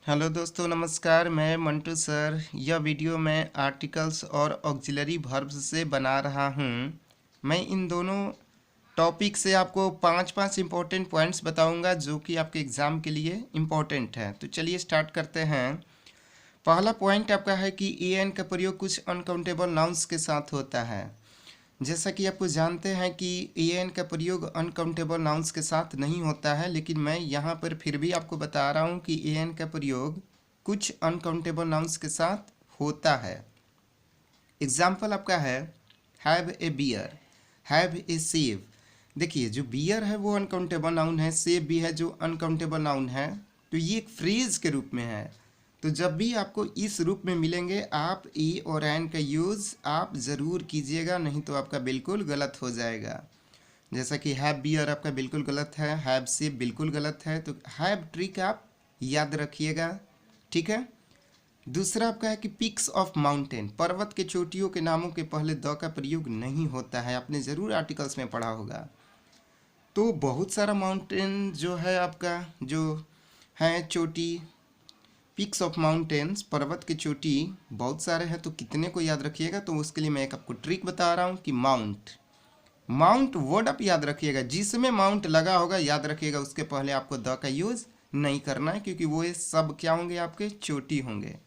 Hello दोस्तों, नमस्कार। मैं मंटू सर। यह वीडियो मैं आर्टिकल्स और ऑक्सिलरी वर्ब्स से बना रहा हूँ। मैं इन दोनों टॉपिक से आपको पांच पांच इम्पोर्टेंट पॉइंट्स बताऊंगा जो कि आपके एग्ज़ाम के लिए इम्पोर्टेंट है। तो चलिए स्टार्ट करते हैं। पहला पॉइंट आपका है कि ए एन का प्रयोग कुछ अनकाउंटेबल नाउन्स के साथ होता है। जैसा कि आपको जानते हैं कि ए एन का प्रयोग अनकाउंटेबल नाउन्स के साथ नहीं होता है, लेकिन मैं यहाँ पर फिर भी आपको बता रहा हूँ कि ए एन का प्रयोग कुछ अनकाउंटेबल नाउन्स के साथ होता है। एग्जाम्पल आपका है have a beer, have a सेब। देखिए, जो बियर है वो अनकाउंटेबल नाउन है, सेब भी है जो अनकाउंटेबल नाउन है। तो ये एक फ्रेज के रूप में है। तो जब भी आपको इस रूप में मिलेंगे, आप ई और एन का यूज़ आप ज़रूर कीजिएगा, नहीं तो आपका बिल्कुल गलत हो जाएगा। जैसा कि हैव बियर आपका बिल्कुल गलत है, हैव सेब बिल्कुल गलत है। तो हैव ट्रिक आप याद रखिएगा, ठीक है। दूसरा आपका है कि पिक्स ऑफ माउंटेन, पर्वत के चोटियों के नामों के पहले द का प्रयोग नहीं होता है। आपने ज़रूर आर्टिकल्स में पढ़ा होगा। तो बहुत सारा माउंटेन जो है आपका, जो है चोटी, पिक्स ऑफ माउंटेन्स, पर्वत की चोटी बहुत सारे हैं। तो कितने को याद रखिएगा, तो उसके लिए मैं एक आपको ट्रिक बता रहा हूँ कि माउंट, माउंट वर्ड आप याद रखिएगा। जिसमें माउंट लगा होगा याद रखिएगा, उसके पहले आपको द का यूज़ नहीं करना है, क्योंकि वो सब क्या होंगे, आपके चोटी होंगे।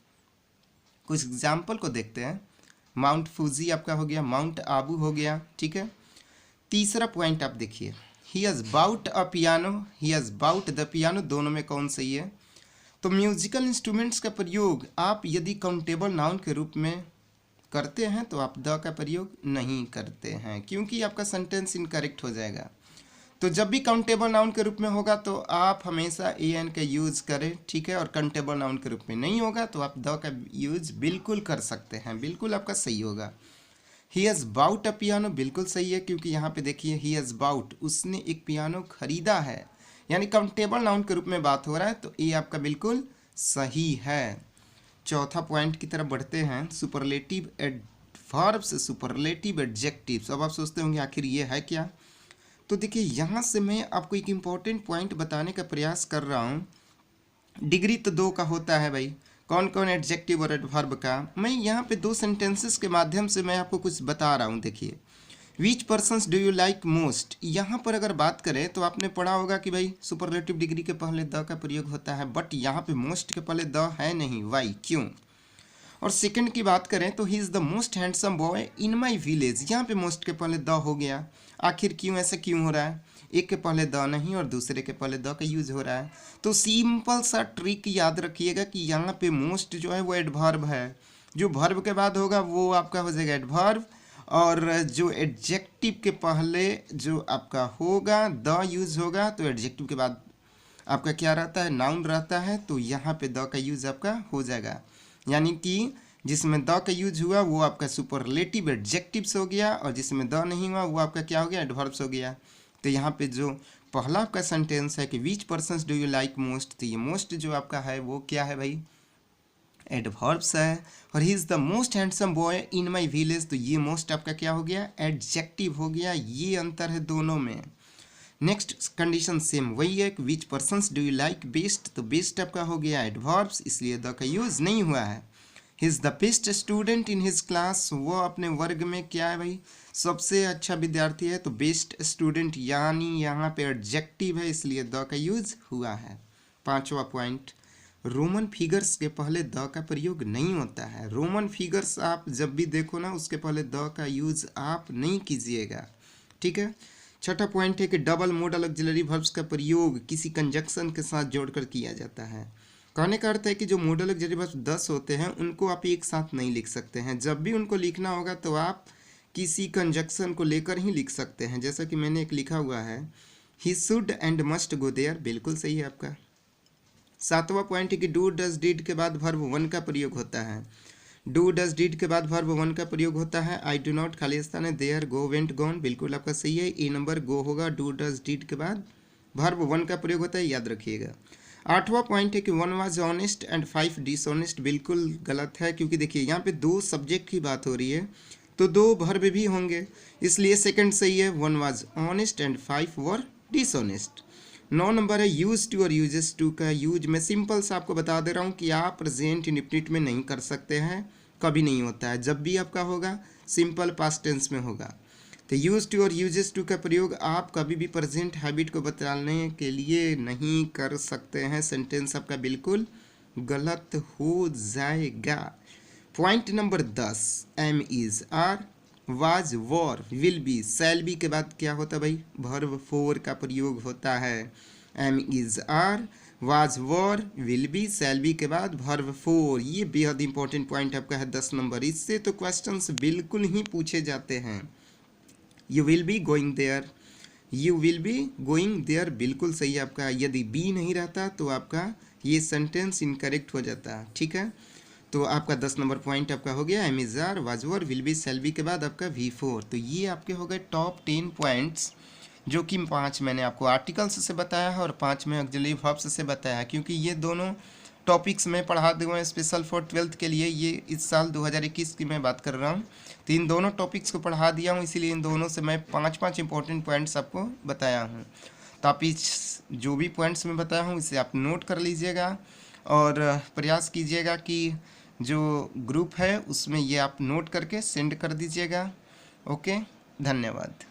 कुछ एग्जाम्पल को देखते हैं। माउंट फूजी आपका हो गया, माउंट आबू हो गया, ठीक है। तीसरा पॉइंट आप देखिए, he has bought a piano, he has bought the piano, दोनों में कौन सही है। तो म्यूजिकल इंस्ट्रूमेंट्स का प्रयोग आप यदि काउंटेबल नाउन के रूप में करते हैं तो आप द का प्रयोग नहीं करते हैं, क्योंकि आपका सेंटेंस इनकरेक्ट हो जाएगा। तो जब भी काउंटेबल नाउन के रूप में होगा तो आप हमेशा ए एन का यूज़ करें, ठीक है। और काउंटेबल नाउन के रूप में नहीं होगा तो आप द का यूज़ बिल्कुल कर सकते हैं, बिल्कुल आपका सही होगा। He has bought a piano बिल्कुल सही है, क्योंकि यहाँ पे देखिए ही हैज़ बाउट, उसने एक पियानो खरीदा है, यानी काउंटेबल नाउन के रूप में बात हो रहा है। तो ये आपका बिल्कुल सही है। चौथा पॉइंट की तरफ बढ़ते हैं, सुपरलेटिव एडवर्ब्स, सुपरलेटिव एडजेक्टिव्स। अब आप सोचते होंगे आखिर ये है क्या। तो देखिए, यहाँ से मैं आपको एक इम्पॉर्टेंट पॉइंट बताने का प्रयास कर रहा हूँ। डिग्री तो दो का होता है भाई, कौन कौन एडजेक्टिव और एडवर्ब का। मैं यहाँ पे दो सेंटेंसेस के माध्यम से मैं आपको कुछ बता रहा हूँ। देखिए, which persons do you like most, यहाँ पर अगर बात करें तो आपने पढ़ा होगा कि भाई सुपरलेटिव डिग्री के पहले द का प्रयोग होता है, बट यहाँ पे मोस्ट के पहले द है नहीं। वाई, क्यों। और सेकंड की बात करें तो he is the most handsome boy in my village, यहाँ पे मोस्ट के पहले द हो गया। आखिर क्यों, ऐसा क्यों हो रहा है। एक के पहले द नहीं और दूसरे के पहले द का यूज हो रहा है। तो सिंपल सा ट्रिक याद रखिएगा कि यहाँ पे मोस्ट जो है वो एडवर्ब है, जो वर्ब के बाद होगा वो आपका हो जाएगा एडवर्ब, और जो एडजेक्टिव के पहले जो आपका होगा द यूज होगा, तो एडजेक्टिव के बाद आपका क्या रहता है, नाउन रहता है। तो यहाँ पे द का यूज आपका हो जाएगा, यानी कि जिसमें द का यूज हुआ वो आपका सुपरलेटिव एडजेक्टिव्स हो गया, और जिसमें द नहीं हुआ वो आपका क्या हो गया, एडवर्ब्स हो गया। तो यहाँ पे जो पहला आपका सेंटेंस है कि which persons do you like most, तो ये मोस्ट जो आपका है वो क्या है भाई, एडवर्ब्स है। और he is the most handsome boy in my village, तो ये मोस्ट आपका क्या हो गया, एडजेक्टिव हो गया। ये अंतर है दोनों में। नेक्स्ट कंडीशन सेम वही है कि which persons do you like best, तो बेस्ट आपका हो गया एडवर्ब्स, इसलिए द का यूज नहीं हुआ है। He is the best student in his class, वो अपने वर्ग में क्या है भाई, सबसे अच्छा विद्यार्थी है। तो बेस्ट स्टूडेंट यानी यहाँ पे एडजेक्टिव है, इसलिए द का यूज हुआ है। पांचवा पॉइंट, रोमन फिगर्स के पहले द का प्रयोग नहीं होता है। रोमन फिगर्स आप जब भी देखो ना, उसके पहले द का यूज आप नहीं कीजिएगा, ठीक है। छठा पॉइंट है कि डबल मॉडल ऑक्सिलरी वर्ब्स का प्रयोग किसी कंजक्शन के साथ जोड़कर किया जाता है। कहने का अर्थ है कि जो मॉडल ऑक्सिलरी वर्ब्स 10 होते हैं उनको आप एक साथ नहीं लिख सकते हैं। जब भी उनको लिखना होगा तो आप किसी कंजक्शन को लेकर ही लिख सकते हैं। जैसा कि मैंने एक लिखा हुआ है, he should and must go there, बिल्कुल सही है आपका। सातवां पॉइंट है कि डू डज डिड के बाद वर्ब वन का प्रयोग होता है। डू डज डिड के बाद वर्ब वन का प्रयोग होता है। आई डू नॉट खाली स्थान है, देयर, गो, वेंट, गॉन, बिल्कुल आपका सही है। ए नंबर गो होगा, डू डज डिड के बाद वर्ब वन का प्रयोग होता है, याद रखिएगा। आठवां पॉइंट है कि one was honest and 5 dishonest, बिल्कुल गलत है, क्योंकि देखिए यहाँ पे दो सब्जेक्ट की बात हो रही है तो दो वर्ब भी होंगे, इसलिए सेकंड सही है, one was honest and 5 were dishonest. 9 number है यूज टू और यूजेस टू का यूज मैं सिंपल सा आपको बता दे रहा हूँ कि आप प्रेजेंट इंडेफिनिट में नहीं कर सकते हैं, कभी नहीं होता है। जब भी आपका होगा सिंपल पास्ट टेंस में होगा। तो यूज टू और यूजेस टू का प्रयोग आप कभी भी प्रेजेंट हैबिट को बताने के लिए नहीं कर सकते हैं। सेंटेंस आपका बिल्कुल गलत हो जाएगा। Point number 10, am is are was were will be shall be के बाद क्या होता है भाई, वर्ब फोर का प्रयोग होता है। Am is are was were will be shall be के बाद वर्ब फोर। ये बेहद इंपॉर्टेंट पॉइंट आपका है 10 नंबर। इससे तो क्वेश्चंस बिल्कुल ही पूछे जाते हैं। You will be going there, you will be going there बिल्कुल सही आपका। यदि बी नहीं रहता तो आपका ये सेंटेंस इनकरेक्ट हो जाता। ठीक है, तो आपका 10 नंबर पॉइंट आपका हो गया। Am is are was were will be shall be के बाद आपका V4। तो ये आपके हो गए टॉप 10 पॉइंट्स, जो कि 5 मैंने आपको आर्टिकल्स से बताया है और 5 में ऑक्सिलरी वर्ब्स से बताया है, क्योंकि ये दोनों टॉपिक्स में पढ़ा दूँ हैं स्पेशल फॉर 12th के लिए। ये इस साल 2021 की मैं बात कर रहा हूँ, तो इन दोनों टॉपिक्स को पढ़ा दिया हूँ, इसीलिए इन दोनों से मैं 5 इंपॉर्टेंट पॉइंट्स आपको बताया हूँ। तो आप इस जो भी पॉइंट्स मैं बताया हूँ इसे आप नोट कर लीजिएगा और प्रयास कीजिएगा कि जो ग्रुप है उसमें ये आप नोट करके सेंड कर दीजिएगा। ओके, धन्यवाद।